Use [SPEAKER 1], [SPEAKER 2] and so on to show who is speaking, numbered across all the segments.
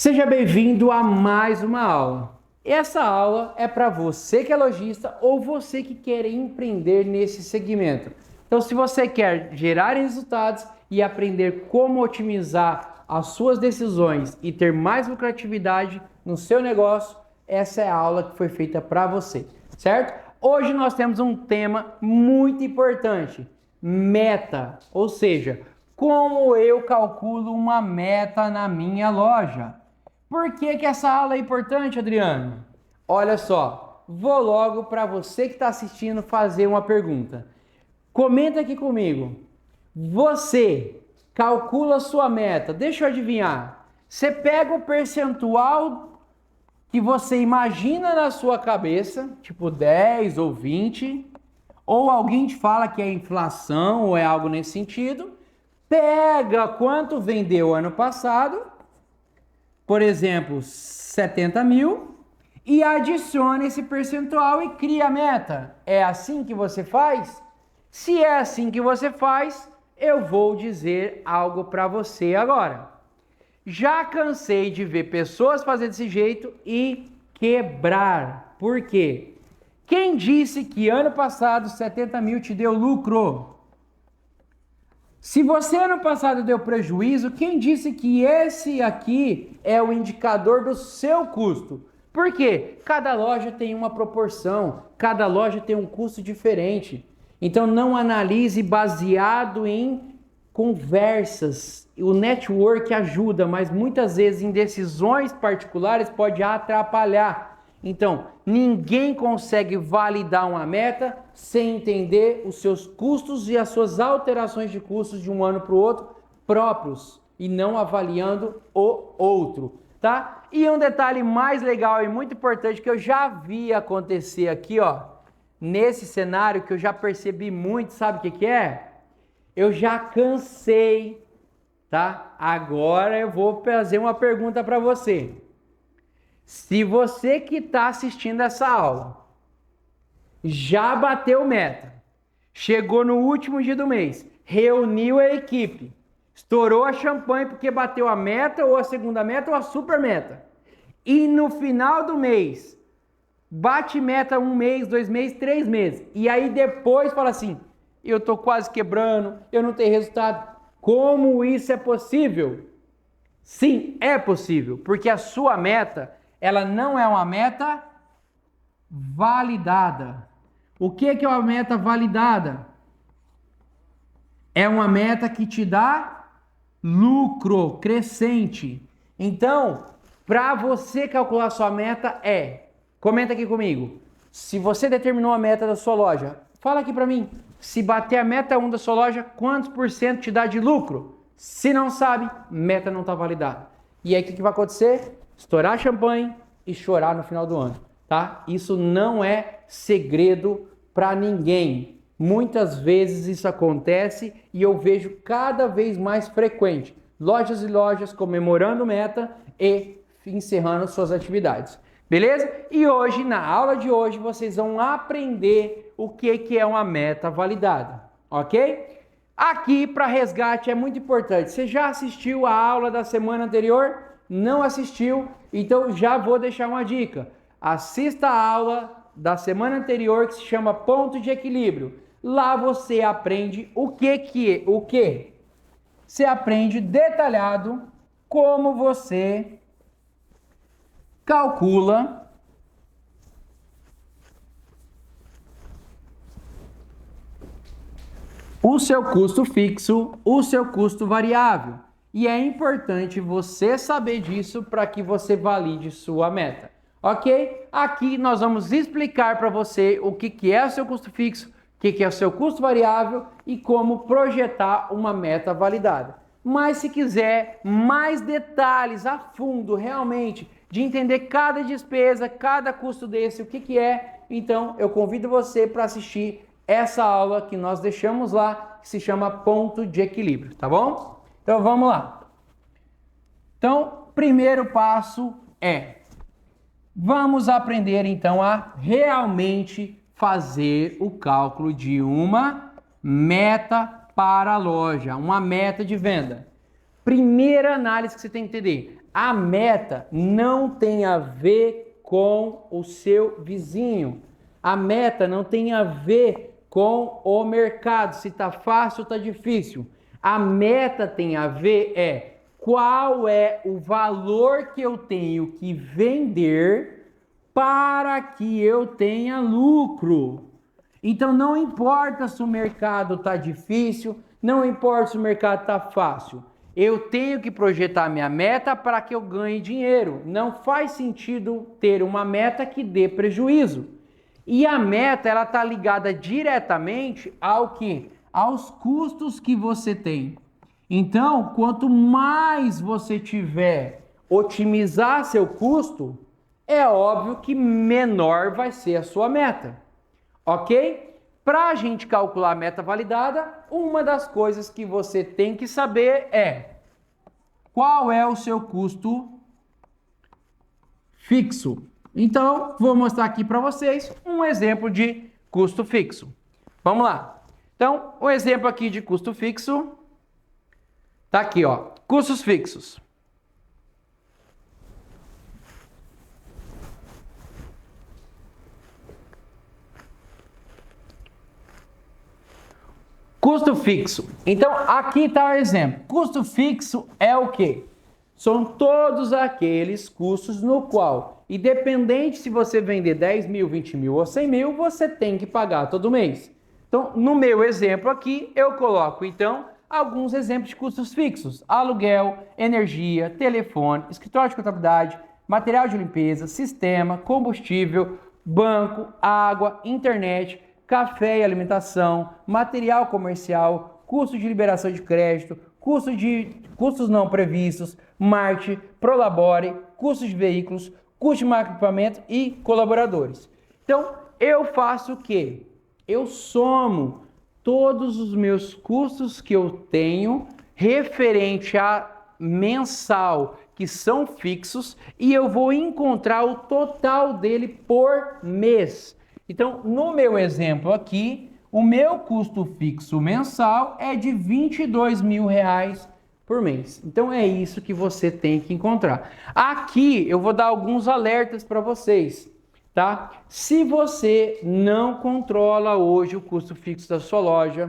[SPEAKER 1] Seja bem-vindo a mais uma aula. Essa aula é para você que é lojista ou você que quer empreender nesse segmento. Então, se você quer gerar resultados e aprender como otimizar as suas decisões e ter mais lucratividade no seu negócio, essa é a aula que foi feita para você, certo? Hoje nós temos um tema muito importante, meta, ou seja, como eu calculo uma meta na minha loja. Por que essa aula é importante, Adriano? Olha só, vou logo para você que está assistindo fazer uma pergunta. Comenta aqui comigo. Você calcula a sua meta, deixa eu adivinhar. Você pega o percentual que você imagina na sua cabeça, tipo 10 ou 20, ou alguém te fala que é inflação ou é algo nesse sentido, pega quanto vendeu ano passado, por exemplo, 70 mil, e adiciona esse percentual e cria a meta. É assim que você faz? Se é assim que você faz, eu vou dizer algo para você agora. Já cansei de ver pessoas fazer desse jeito e quebrar. Por quê? Quem disse que ano passado 70 mil te deu lucro? Se você ano passado deu prejuízo, quem disse que esse aqui é o indicador do seu custo? Por quê? Cada loja tem uma proporção, cada loja tem um custo diferente. Então não analise baseado em conversas. O network ajuda, mas muitas vezes em decisões particulares pode atrapalhar. Então, ninguém consegue validar uma meta sem entender os seus custos e as suas alterações de custos de um ano para o outro próprios e não avaliando o outro, tá? E um detalhe mais legal e muito importante que eu já vi acontecer aqui, ó, nesse cenário que eu já percebi muito, sabe o que é? Eu já cansei, tá? Agora eu vou fazer uma pergunta para você. Se você que está assistindo essa aula já bateu meta, chegou no último dia do mês, reuniu a equipe, estourou a champanhe porque bateu a meta, ou a segunda meta, ou a super meta, e no final do mês, bate meta 1 mês, 2 meses, 3 meses, e aí depois fala assim, eu estou quase quebrando, eu não tenho resultado. Como isso é possível? Sim, é possível, porque a sua meta ela não é uma meta validada. O que é uma meta validada? É uma meta que te dá lucro crescente. Então, para você calcular sua meta comenta aqui comigo. Se você determinou a meta da sua loja, fala aqui para mim. Se bater a meta 1 da sua loja, quantos por cento te dá de lucro? Se não sabe, meta não está validada. E aí o que vai acontecer? Estourar champanhe e chorar no final do ano, tá? Isso não é segredo para ninguém. Muitas vezes isso acontece e eu vejo cada vez mais frequente. Lojas e lojas comemorando meta e encerrando suas atividades. Beleza? E hoje, na aula de hoje, vocês vão aprender o que é uma meta validada, ok? Aqui, para resgate, é muito importante. Você já assistiu a aula da semana anterior? Não assistiu? Então já vou deixar uma dica. Assista a aula da semana anterior que se chama Ponto de Equilíbrio. Lá você aprende o que? Você aprende detalhado como você calcula o seu custo fixo, o seu custo variável. E é importante você saber disso para que você valide sua meta, ok? Aqui nós vamos explicar para você o que é o seu custo fixo, o que é o seu custo variável e como projetar uma meta validada. Mas se quiser mais detalhes a fundo, realmente, de entender cada despesa, cada custo desse, o que é, então eu convido você para assistir essa aula que nós deixamos lá, que se chama Ponto de Equilíbrio, tá bom? Então vamos lá. Então, primeiro passo vamos aprender então a realmente fazer o cálculo de uma meta para a loja, uma meta de venda. Primeira análise que você tem que entender, a meta não tem a ver com o seu vizinho. A meta não tem a ver com o mercado, se está fácil ou está difícil. A meta tem a ver qual é o valor que eu tenho que vender para que eu tenha lucro. Então não importa se o mercado está difícil, não importa se o mercado está fácil. Eu tenho que projetar minha meta para que eu ganhe dinheiro. Não faz sentido ter uma meta que dê prejuízo. E a meta, ela está ligada diretamente ao quê? Aos custos que você tem. Então, quanto mais você tiver otimizar seu custo, é óbvio que menor vai ser a sua meta. Ok? Para a gente calcular a meta validada, uma das coisas que você tem que saber é qual é o seu custo fixo. Então, vou mostrar aqui para vocês um exemplo de custo fixo. Vamos lá. Então, o exemplo aqui de custo fixo tá aqui, ó. Custos fixos. Custo fixo. Então, aqui está o exemplo. Custo fixo é o quê? São todos aqueles custos no qual, independente se você vender 10 mil, 20 mil ou 100 mil, você tem que pagar todo mês. Então, no meu exemplo aqui, eu coloco, então, alguns exemplos de custos fixos. Aluguel, energia, telefone, escritório de contabilidade, material de limpeza, sistema, combustível, banco, água, internet, café e alimentação, material comercial, custo de liberação de crédito, custos não previstos, marketing, prolabore, custos de veículos, custo de máquina de equipamento e colaboradores. Então, eu faço o quê? Eu somo todos os meus custos que eu tenho referente a mensal, que são fixos, e eu vou encontrar o total dele por mês. Então, no meu exemplo aqui, o meu custo fixo mensal é de R$22 mil por mês. Então, é isso que você tem que encontrar. Aqui, eu vou dar alguns alertas para vocês, tá? Se você não controla hoje o custo fixo da sua loja,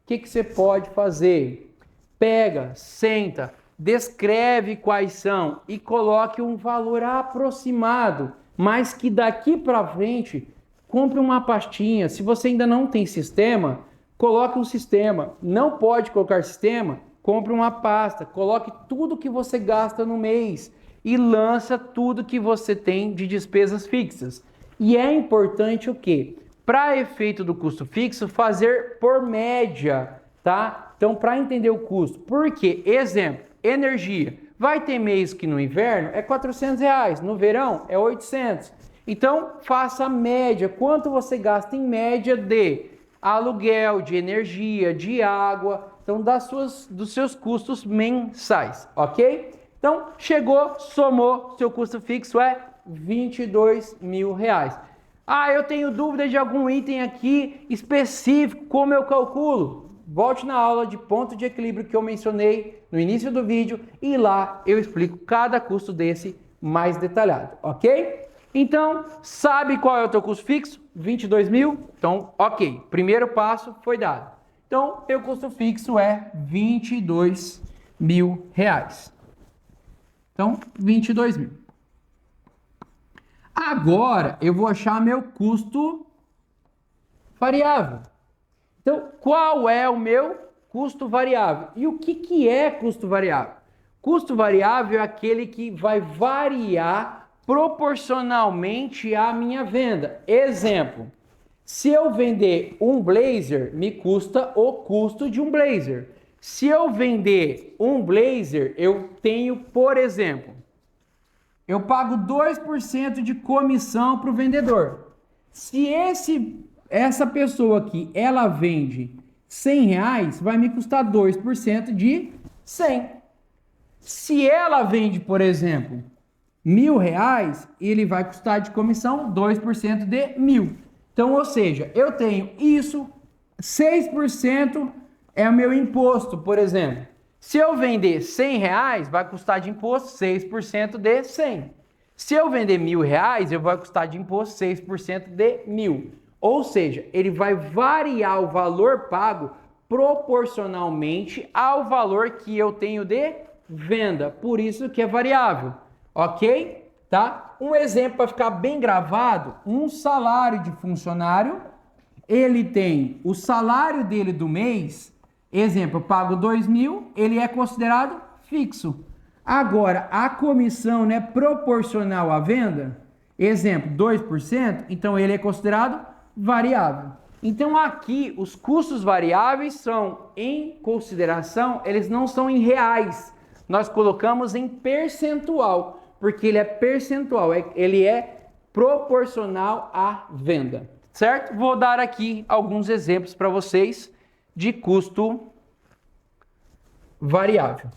[SPEAKER 1] o que você pode fazer? Pega, senta, descreve quais são e coloque um valor aproximado, mas que daqui para frente... Compre uma pastinha. Se você ainda não tem sistema, coloque um sistema. Não pode colocar sistema? Compre uma pasta. Coloque tudo que você gasta no mês e lança tudo que você tem de despesas fixas. E é importante o quê? Para efeito do custo fixo, fazer por média, tá? Então, para entender o custo. Por quê? Exemplo, energia. Vai ter mês que no inverno é R$400, no verão é 800. Então, faça a média. Quanto você gasta em média de aluguel, de energia, de água, então dos seus custos mensais, ok? Então, chegou, somou, seu custo fixo é R$22 mil. Ah, eu tenho dúvida de algum item aqui específico, como eu calculo? Volte na aula de ponto de equilíbrio que eu mencionei no início do vídeo e lá eu explico cada custo desse mais detalhado, ok? Então, sabe qual é o teu custo fixo? 22 mil? Então, ok. Primeiro passo foi dado. Então, teu custo fixo é 22 mil reais. Então, 22 mil. Agora, eu vou achar meu custo variável. Então, qual é o meu custo variável? E o que é custo variável? Custo variável é aquele que vai variar proporcionalmente à minha venda. Exemplo, se eu vender um blazer, me custa o custo de um blazer. Se eu vender um blazer, eu tenho, por exemplo, eu pago 2% de comissão para o vendedor. Se essa pessoa aqui, ela vende R$100, vai me custar 2% de 100. Se ela vende, por exemplo, R$1.000, ele vai custar de comissão 2% de 1.000. Então, ou seja, eu tenho isso, 6% é o meu imposto, por exemplo. Se eu vender R$100, vai custar de imposto 6% de 100. Se eu vender R$1.000, eu vai custar de imposto 6% de 1.000. Ou seja, ele vai variar o valor pago proporcionalmente ao valor que eu tenho de venda. Por isso que é variável, ok? Tá? Um exemplo para ficar bem gravado, um salário de funcionário, ele tem o salário dele do mês, exemplo, eu pago 2.000, ele é considerado fixo. Agora, a comissão, né, proporcional à venda, exemplo, 2%, então ele é considerado variável. Então aqui os custos variáveis são em consideração, eles não são em reais. Nós colocamos em percentual, porque ele é percentual, ele é proporcional à venda, certo? Vou dar aqui alguns exemplos para vocês de custo variável.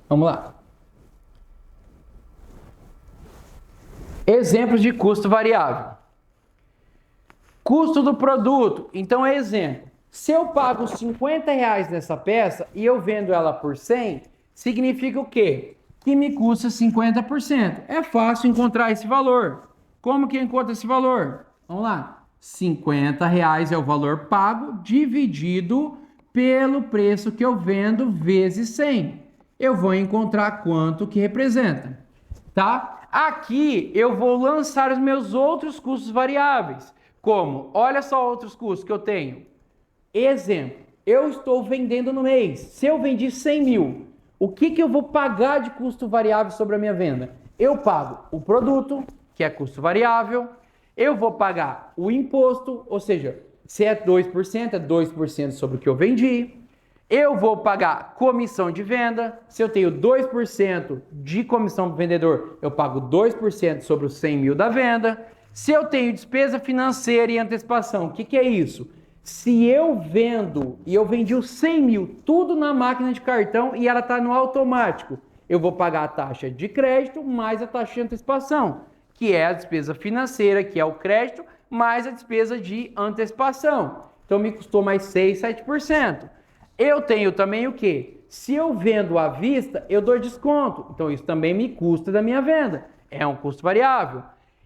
[SPEAKER 1] Vamos lá. Exemplos de custo variável. Custo do produto. Então, exemplo. Se eu pago R$50 nessa peça e eu vendo ela por 100, significa o quê? Que me custa 50%. É fácil encontrar esse valor. Como que eu encontro esse valor? Vamos lá. R$50 é o valor pago dividido pelo preço que eu vendo vezes 100. Eu vou encontrar quanto que representa, tá? Aqui eu vou lançar os meus outros custos variáveis. Como? Olha só outros custos que eu tenho. Exemplo, eu estou vendendo no mês. Se eu vendi 100.000, o que eu vou pagar de custo variável sobre a minha venda? Eu pago o produto, que é custo variável. Eu vou pagar o imposto, ou seja, se é 2%, é 2% sobre o que eu vendi. Eu vou pagar comissão de venda. Se eu tenho 2% de comissão do vendedor, eu pago 2% sobre os 100.000 da venda. Se eu tenho despesa financeira e antecipação, o que é isso? Se eu vendo e eu vendi os 100.000, tudo na máquina de cartão e ela está no automático, eu vou pagar a taxa de crédito mais a taxa de antecipação, que é a despesa financeira, que é o crédito, mais a despesa de antecipação. Então me custou mais 6, 7%. Eu tenho também o quê? Se eu vendo à vista, eu dou desconto. Então isso também me custa da minha venda. É um custo variável.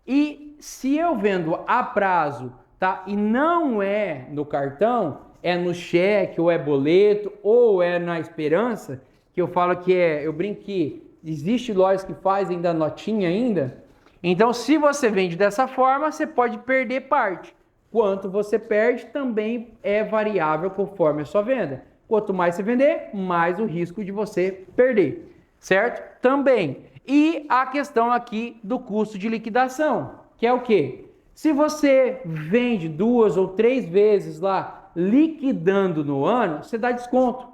[SPEAKER 1] E se eu vendo a prazo, tá? E não é no cartão, é no cheque, ou é boleto, ou é na esperança, que eu falo que eu brinco que existe lojas que fazem da notinha ainda. Então, se você vende dessa forma, você pode perder parte. Quanto você perde também é variável conforme a sua venda. Quanto mais você vender, mais o risco de você perder, certo? Também. E a questão aqui do custo de liquidação, que é o quê? Se você vende 2 ou 3 vezes lá, liquidando no ano, você dá desconto.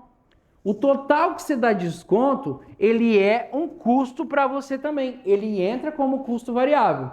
[SPEAKER 1] O total que você dá de desconto, ele é um custo para você também. Ele entra como custo variável.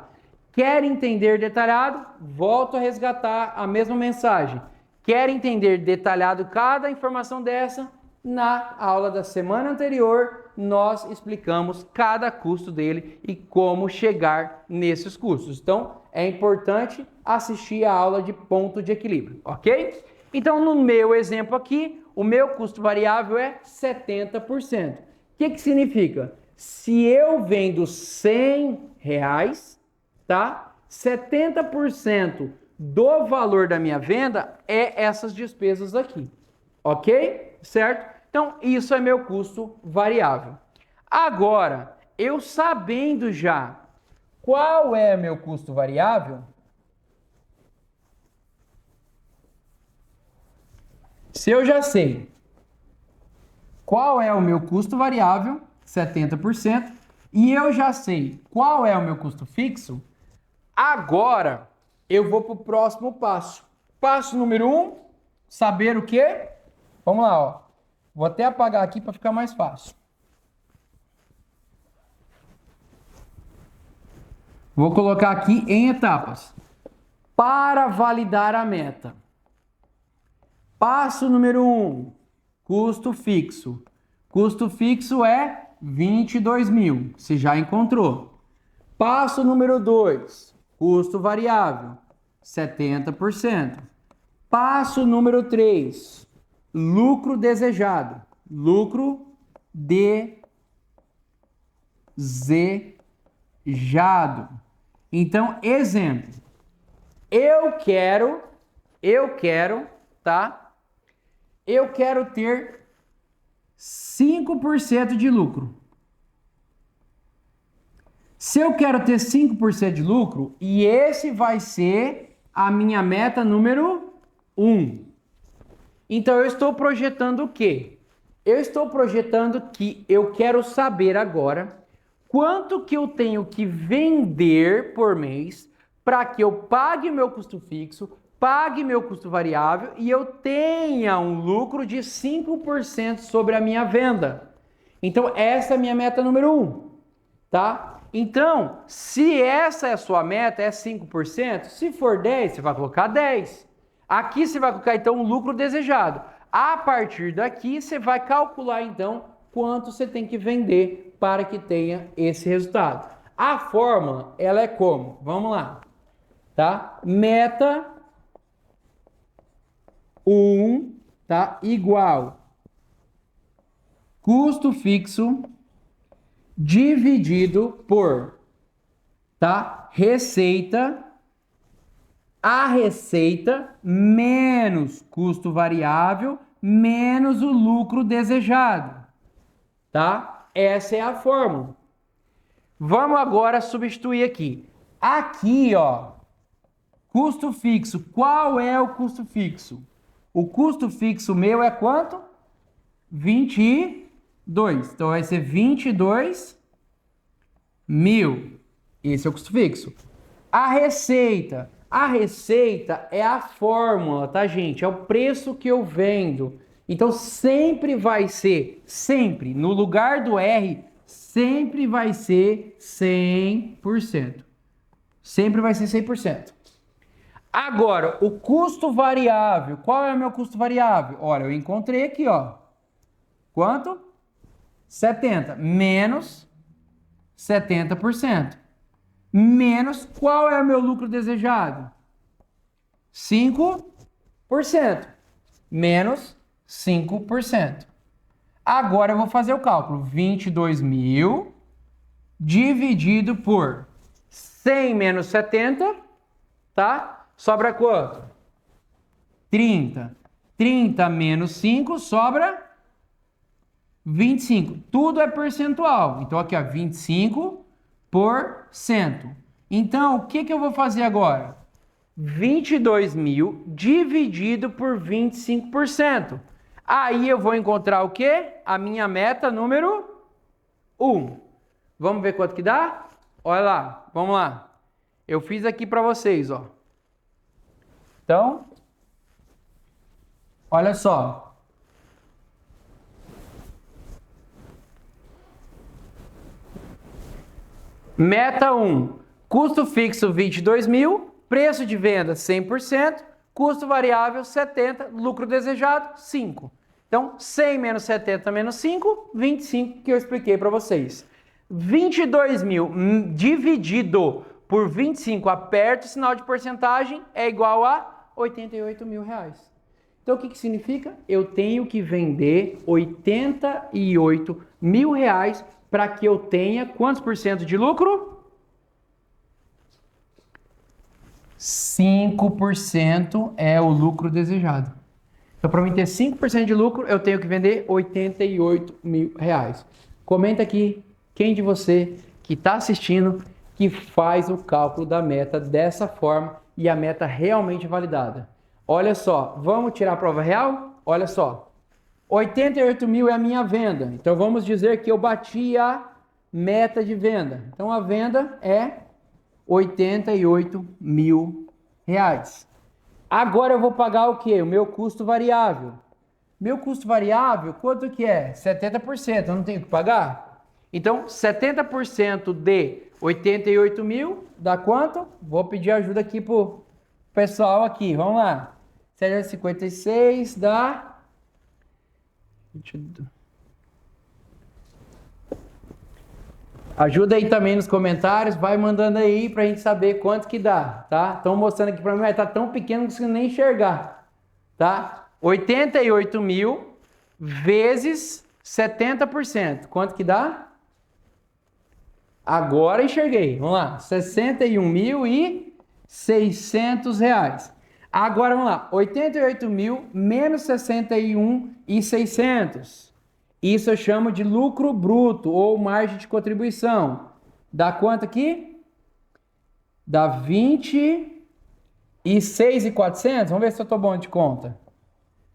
[SPEAKER 1] Quer entender detalhado? Volto a resgatar a mesma mensagem. Quer entender detalhado cada informação dessa? Na aula da semana anterior, nós explicamos cada custo dele e como chegar nesses custos. Então, é importante assistir a aula de ponto de equilíbrio, ok? Então, no meu exemplo aqui, o meu custo variável é 70%. O que significa? Se eu vendo R$100, tá? 70% do valor da minha venda é essas despesas aqui, ok? Certo? Então, isso é meu custo variável. Agora, eu sabendo já qual é meu custo variável, se eu já sei qual é o meu custo variável, 70%, e eu já sei qual é o meu custo fixo, agora eu vou para o próximo passo. Passo número 1, saber o quê? Vamos lá, ó. Vou até apagar aqui para ficar mais fácil. Vou colocar aqui em etapas. Para validar a meta. Passo número 1, custo fixo. Custo fixo é 22.000, se já encontrou. Passo número 2, custo variável, 70%. Passo número 3, lucro desejado. Lucro desejado. Então, exemplo. Eu quero, tá? Eu quero ter 5% de lucro. Se eu quero ter 5% de lucro, e esse vai ser a minha meta número 1. Então, eu estou projetando o quê? Eu estou projetando que eu quero saber agora quanto que eu tenho que vender por mês para que eu pague meu custo fixo, pague meu custo variável e eu tenha um lucro de 5% sobre a minha venda. Então, essa é a minha meta número 1, tá? Então, se essa é a sua meta, é 5%, se for 10, você vai colocar 10. Aqui você vai colocar, então, o lucro desejado. A partir daqui, você vai calcular, então, quanto você tem que vender para que tenha esse resultado. A fórmula, ela é como? Vamos lá, tá? Meta 1, tá? Igual custo fixo dividido por, tá? Receita, a receita menos custo variável menos o lucro desejado, tá? Essa é a fórmula. Vamos agora substituir aqui. Aqui, ó, custo fixo. Qual é o custo fixo? O custo fixo meu é quanto? 22. Então vai ser 22 mil. Esse é o custo fixo. A receita. A receita é a fórmula, tá, gente? É o preço que eu vendo. Então, sempre vai ser, sempre, no lugar do R, sempre vai ser 100%. Sempre vai ser 100%. Agora, o custo variável. Qual é o meu custo variável? Olha, eu encontrei aqui, ó. Quanto? 70. Menos 70%. Menos qual é o meu lucro desejado? 5%. Menos 5%. Agora eu vou fazer o cálculo. 22 mil dividido por 100 menos 70, tá? Sobra quanto? 30. 30 menos 5 sobra 25. Tudo é percentual. Então aqui, ó, 25%. Então, o que eu vou fazer agora? 22 mil dividido por 25%. Aí eu vou encontrar o quê? A minha meta número 1. Vamos ver quanto que dá? Olha lá, vamos lá. Eu fiz aqui para vocês, ó. Então, olha só. Meta 1, custo fixo 22 mil, preço de venda 100%, custo variável 70, lucro desejado 5. Então, 100 menos 70 menos 5, 25 que eu expliquei para vocês. 22 mil dividido por 25, aperta o sinal de porcentagem, é igual a 88 mil reais. Então, o que significa? Eu tenho que vender 88 mil reais para que eu tenha quantos por cento de lucro? 5% é o lucro desejado. Então, para mim ter 5% de lucro, eu tenho que vender 88 mil reais. Comenta aqui quem de você que está assistindo que faz o cálculo da meta dessa forma e a meta realmente validada. Olha só, vamos tirar a prova real? Olha só. 88 mil é a minha venda. Então, vamos dizer que eu bati a meta de venda. Então, a venda é 88 mil reais. Agora, eu vou pagar o quê? O meu custo variável. Meu custo variável, quanto que é? 70%. Eu não tenho que pagar? Então, 70% de 88 mil dá quanto? Vou pedir ajuda aqui pro pessoal aqui. Vamos lá. 756 dá... Ajuda aí também nos comentários, vai mandando aí pra gente saber quanto que dá, tá? Estão mostrando aqui pra mim, mas tá tão pequeno que não consigo nem enxergar, tá? 88 mil vezes 70%. Quanto que dá? Agora enxerguei. Vamos lá. R$ 61.600. Agora vamos lá. 88 mil menos 61.600. Isso eu chamo de lucro bruto ou margem de contribuição. Dá quanto aqui? Dá 26.400. Vamos ver se eu estou bom de conta.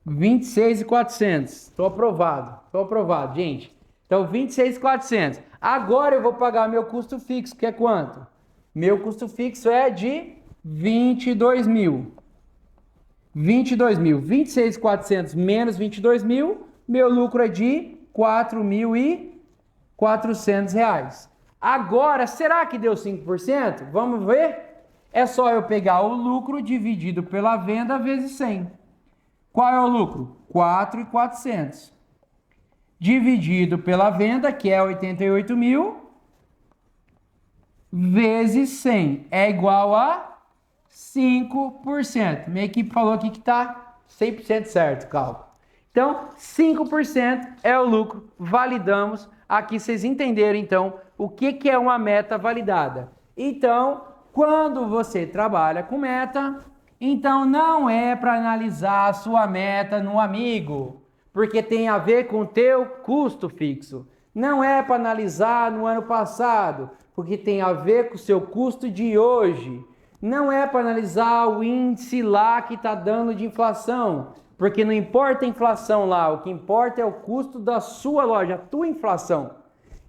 [SPEAKER 1] 26.400. Estou aprovado, gente. Então, 26.400. Agora eu vou pagar meu custo fixo, que é quanto? Meu custo fixo é de 22 mil. 26.400 menos 22 mil, meu lucro é de R$ 4.400. Agora, será que deu 5%? Vamos ver? É só eu pegar o lucro dividido pela venda vezes 100. Qual é o lucro? 4.400. Dividido pela venda, que é 88 mil, vezes 100. É igual a 5%. Minha equipe falou aqui que está 100% certo o cálculo. Então, 5% é o lucro. Validamos. Aqui vocês entenderam, então, o que é uma meta validada. Então, quando você trabalha com meta, então não é para analisar a sua meta no amigo, porque tem a ver com o teu custo fixo. Não é para analisar no ano passado, porque tem a ver com o seu custo de hoje. Não é para analisar o índice lá que está dando de inflação, porque não importa a inflação lá, o que importa é o custo da sua loja, a tua inflação.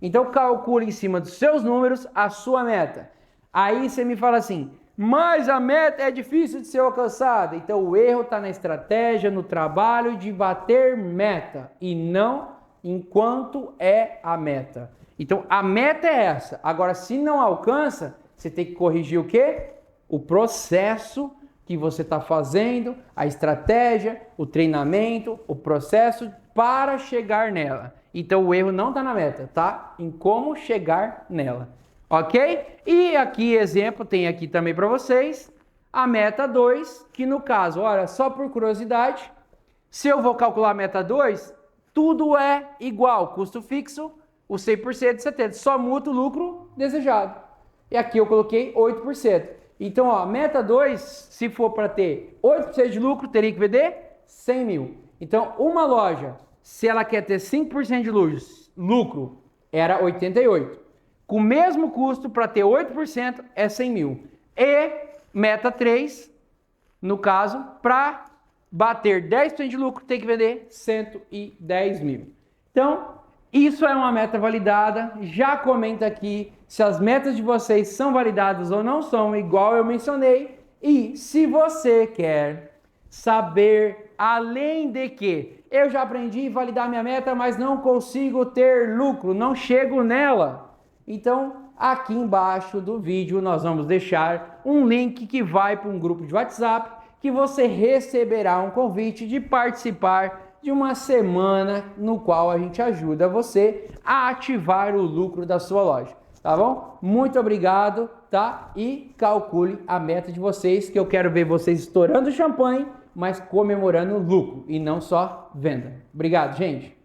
[SPEAKER 1] Então calcule em cima dos seus números a sua meta. Aí você me fala assim, mas a meta é difícil de ser alcançada. Então o erro está na estratégia, no trabalho de bater meta e não enquanto é a meta. Então a meta é essa. Agora, se não alcança, você tem que corrigir o quê? O processo que você está fazendo, a estratégia, o treinamento, o processo para chegar nela. Então o erro não está na meta, tá? Em como chegar nela. Ok? E aqui, exemplo, tem aqui também para vocês, a meta 2, que no caso, olha, só por curiosidade, se eu vou calcular a meta 2, tudo é igual, custo fixo, o 100% de 70%, só muda o lucro desejado. E aqui eu coloquei 8%. Então, ó, meta 2, se for para ter 8% de lucro, teria que vender 100 mil. Então, uma loja, se ela quer ter 5% de lucro, era 88. Com o mesmo custo, para ter 8%, é 100 mil. E meta 3, no caso, para bater 10% de lucro, tem que vender 110 mil. Então, isso é uma meta validada. Já comenta aqui se as metas de vocês são validadas ou não são, igual eu mencionei. E se você quer saber, além de que eu já aprendi a validar minha meta, mas não consigo ter lucro, não chego nela. Então, aqui embaixo do vídeo nós vamos deixar um link que vai para um grupo de WhatsApp que você receberá um convite de participar de uma semana no qual a gente ajuda você a ativar o lucro da sua loja, tá bom? Muito obrigado, tá? E calcule a meta de vocês, que eu quero ver vocês estourando champanhe, mas comemorando lucro e não só venda. Obrigado, gente!